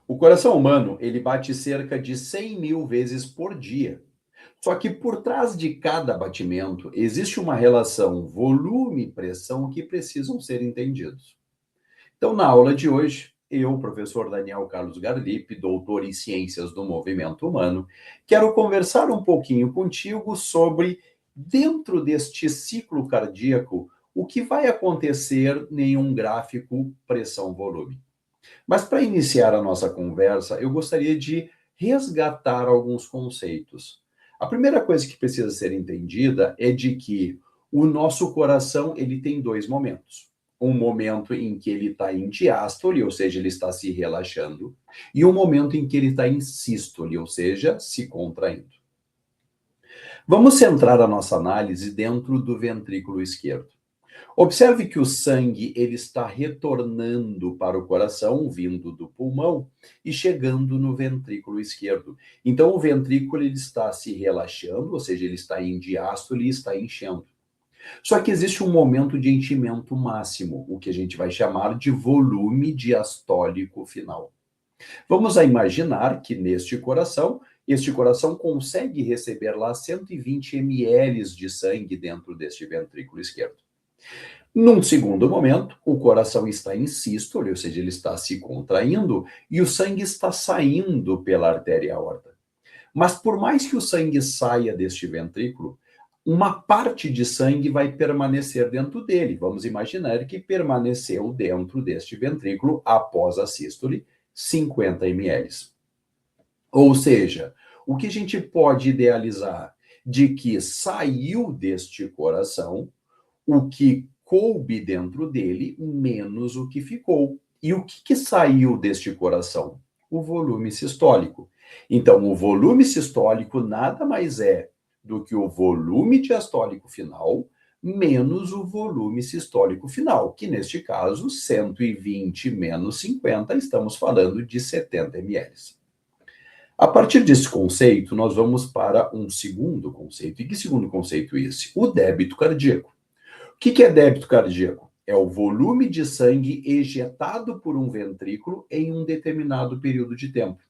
O coração humano, ele bate cerca de 100 mil vezes por dia. Só que por trás de cada batimento existe uma relação volume-pressão que precisam ser entendidos. Então, na aula de hoje, eu, professor Daniel Carlos Garlipe, doutor em Ciências do Movimento Humano, quero conversar um pouquinho contigo sobre, dentro deste ciclo cardíaco, o que vai acontecer em um gráfico pressão-volume. Mas para iniciar a nossa conversa, eu gostaria de resgatar alguns conceitos. A primeira coisa que precisa ser entendida é de que o nosso coração ele tem dois momentos. Um momento em que ele está em diástole, ou seja, ele está se relaxando, e um momento em que ele está em sístole, ou seja, se contraindo. Vamos centrar a nossa análise dentro do ventrículo esquerdo. Observe que o sangue ele está retornando para o coração, vindo do pulmão e chegando no ventrículo esquerdo. Então, o ventrículo ele está se relaxando, ou seja, ele está em diástole e está enchendo. Só que existe um momento de enchimento máximo, o que a gente vai chamar de volume diastólico final. Vamos a imaginar que este coração consegue receber lá 120 ml de sangue dentro deste ventrículo esquerdo. Num segundo momento, o coração está em sístole, ou seja, ele está se contraindo, e o sangue está saindo pela artéria aorta. Mas por mais que o sangue saia deste ventrículo, uma parte de sangue vai permanecer dentro dele. Vamos imaginar que permaneceu dentro deste ventrículo, após a sístole, 50 ml. Ou seja, o que a gente pode idealizar de que saiu deste coração, o que coube dentro dele, menos o que ficou. E o que saiu deste coração? O volume sistólico. Então, o volume sistólico nada mais é do que o volume diastólico final menos o volume sistólico final, que neste caso, 120 menos 50, estamos falando de 70 ml. A partir desse conceito, nós vamos para um segundo conceito. E que segundo conceito é esse? O débito cardíaco. O que é débito cardíaco? É o volume de sangue ejetado por um ventrículo em um determinado período de tempo.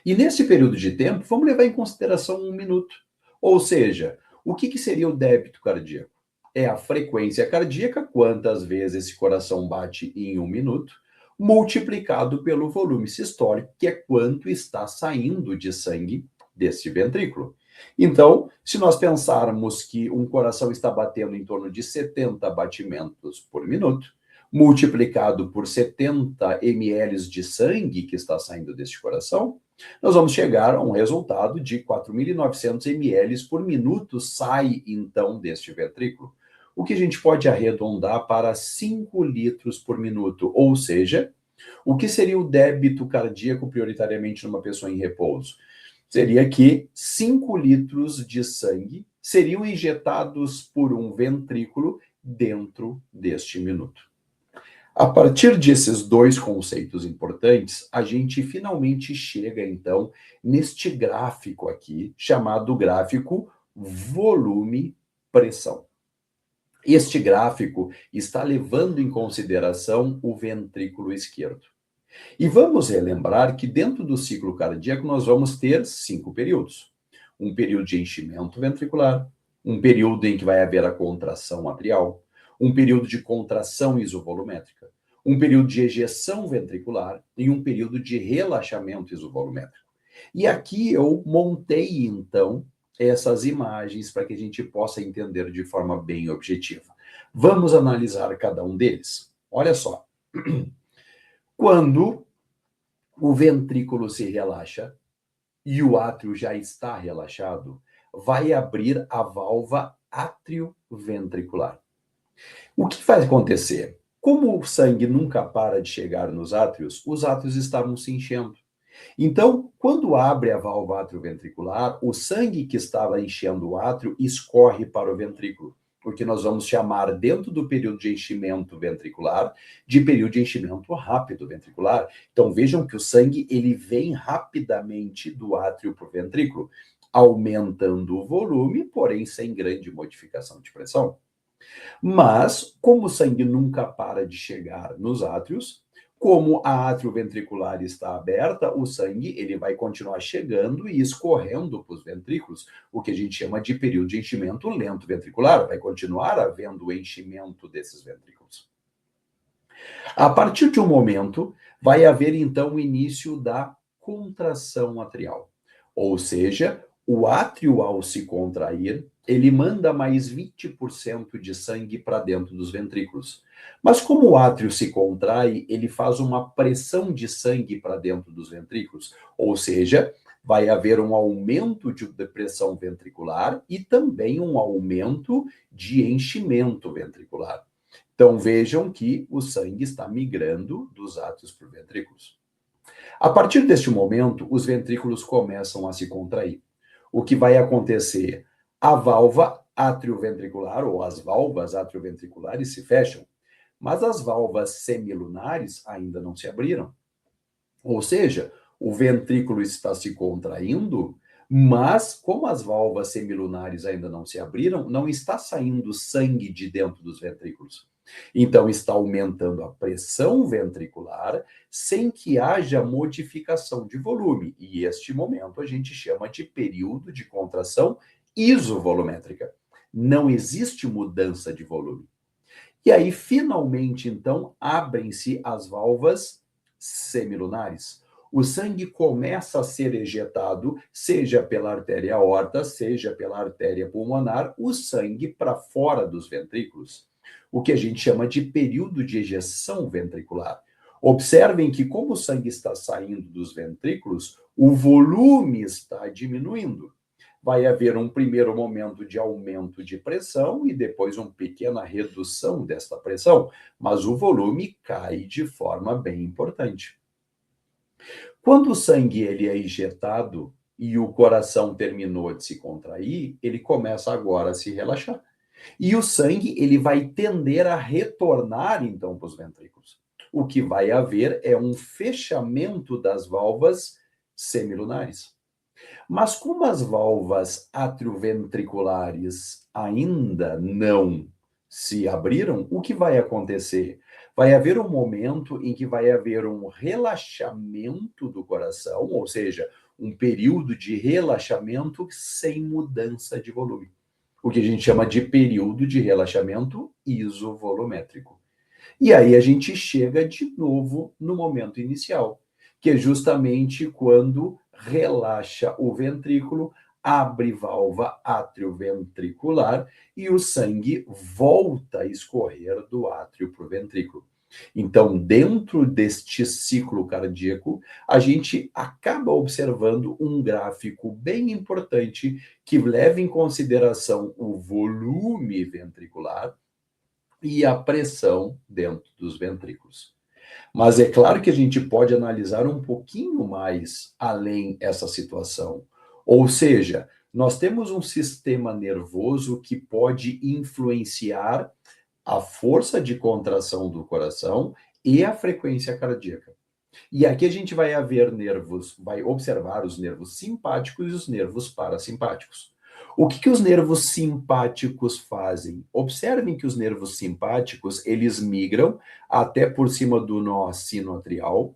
E nesse período de tempo, vamos levar em consideração 1 minuto. Ou seja, o que seria o débito cardíaco? É a frequência cardíaca, quantas vezes esse coração bate em 1 minuto, multiplicado pelo volume sistólico, que é quanto está saindo de sangue desse ventrículo. Então, se nós pensarmos que um coração está batendo em torno de 70 batimentos por minuto, multiplicado por 70 ml de sangue que está saindo deste coração, nós vamos chegar a um resultado de 4.900 ml por minuto sai, então, deste ventrículo, o que a gente pode arredondar para 5 litros por minuto, ou seja, o que seria o débito cardíaco prioritariamente numa pessoa em repouso? Seria que 5 litros de sangue seriam injetados por um ventrículo dentro deste minuto. A partir desses dois conceitos importantes, a gente finalmente chega, então, neste gráfico aqui, chamado gráfico volume-pressão. Este gráfico está levando em consideração o ventrículo esquerdo. E vamos relembrar que dentro do ciclo cardíaco nós vamos ter 5 períodos. Um período de enchimento ventricular, um período em que vai haver a contração atrial, um período de contração isovolumétrica, um período de ejeção ventricular e um período de relaxamento isovolumétrico. E aqui eu montei, então, essas imagens para que a gente possa entender de forma bem objetiva. Vamos analisar cada um deles. Olha só. Quando o ventrículo se relaxa e o átrio já está relaxado, vai abrir a válvula átrio-ventricular. O que vai acontecer? Como o sangue nunca para de chegar nos átrios, os átrios estavam se enchendo. Então, quando abre a válvula átrio-ventricular, o sangue que estava enchendo o átrio escorre para o ventrículo, porque nós vamos chamar, dentro do período de enchimento ventricular, de período de enchimento rápido ventricular. Então, vejam que o sangue ele vem rapidamente do átrio para o ventrículo, aumentando o volume, porém sem grande modificação de pressão. Mas, como o sangue nunca para de chegar nos átrios, Como a atrioventricular está aberta, o sangue ele vai continuar chegando e escorrendo para os ventrículos, o que a gente chama de período de enchimento lento ventricular. Vai continuar havendo o enchimento desses ventrículos. A partir de um momento, vai haver então o início da contração atrial. Ou seja, o átrio, ao se contrair, ele manda mais 20% de sangue para dentro dos ventrículos. Mas como o átrio se contrai, ele faz uma pressão de sangue para dentro dos ventrículos. Ou seja, vai haver um aumento de pressão ventricular e também um aumento de enchimento ventricular. Então vejam que o sangue está migrando dos átrios para os ventrículos. A partir deste momento, os ventrículos começam a se contrair. O que vai acontecer? A válvula atrioventricular, ou as válvulas atrioventriculares se fecham, mas as válvulas semilunares ainda não se abriram. Ou seja, o ventrículo está se contraindo, mas como as válvulas semilunares ainda não se abriram, não está saindo sangue de dentro dos ventrículos. Então, está aumentando a pressão ventricular sem que haja modificação de volume. E este momento a gente chama de período de contração isovolumétrica. Não existe mudança de volume. E aí, finalmente, então, abrem-se as válvulas semilunares. O sangue começa a ser ejetado, seja pela artéria aorta, seja pela artéria pulmonar, o sangue para fora dos ventrículos, o que a gente chama de período de ejeção ventricular. Observem que, como o sangue está saindo dos ventrículos, o volume está diminuindo. Vai haver um primeiro momento de aumento de pressão e depois uma pequena redução desta pressão, mas o volume cai de forma bem importante. Quando o sangue ele é injetado e o coração terminou de se contrair, ele começa agora a se relaxar. E o sangue ele vai tender a retornar então para os ventrículos. O que vai haver é um fechamento das válvulas semilunares. Mas como as válvulas atrioventriculares ainda não se abriram, o que vai acontecer? Vai haver um momento em que vai haver um relaxamento do coração, ou seja, um período de relaxamento sem mudança de volume. O que a gente chama de período de relaxamento isovolumétrico. E aí a gente chega de novo no momento inicial, que é justamente quando relaxa o ventrículo, abre válvula atrioventricular e o sangue volta a escorrer do átrio para o ventrículo. Então, dentro deste ciclo cardíaco, a gente acaba observando um gráfico bem importante que leva em consideração o volume ventricular e a pressão dentro dos ventrículos. Mas é claro que a gente pode analisar um pouquinho mais além essa situação. Ou seja, nós temos um sistema nervoso que pode influenciar a força de contração do coração e a frequência cardíaca. E aqui a gente vai vai observar os nervos simpáticos e os nervos parasimpáticos. O que os nervos simpáticos fazem? Observem que os nervos simpáticos, eles migram até por cima do nó sinoatrial,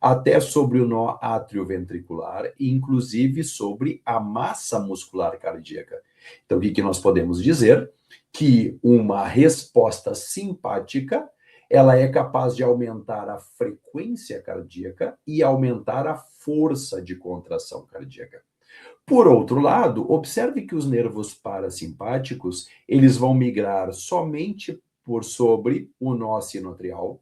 até sobre o nó atrioventricular e inclusive sobre a massa muscular cardíaca. Então, o que nós podemos dizer? Que uma resposta simpática, ela é capaz de aumentar a frequência cardíaca e aumentar a força de contração cardíaca. Por outro lado, observe que os nervos parasimpáticos, eles vão migrar somente por sobre o nó sinoatrial,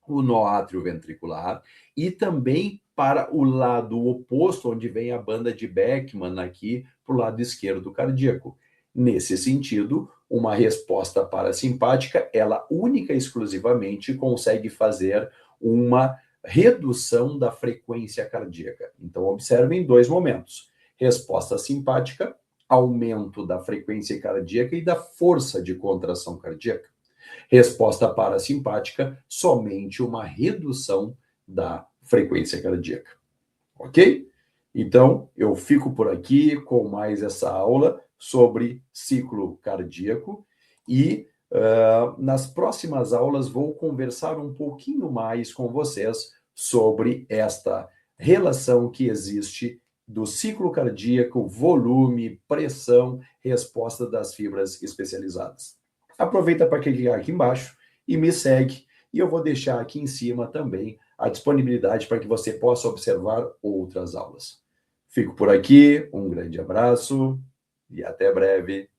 o nó atrioventricular e também para o lado oposto, onde vem a banda de Beckmann aqui, para o lado esquerdo cardíaco. Nesse sentido, uma resposta parasimpática, ela única e exclusivamente consegue fazer uma redução da frequência cardíaca. Então, observem dois momentos. Resposta simpática, aumento da frequência cardíaca e da força de contração cardíaca. Resposta parasimpática, somente uma redução da frequência cardíaca. Ok? Então, eu fico por aqui com mais essa aula sobre ciclo cardíaco e Nas próximas aulas, vou conversar um pouquinho mais com vocês sobre esta relação que existe do ciclo cardíaco, volume, pressão, resposta das fibras especializadas. Aproveita para clicar aqui embaixo e me segue, e eu vou deixar aqui em cima também a disponibilidade para que você possa observar outras aulas. Fico por aqui, um grande abraço e até breve.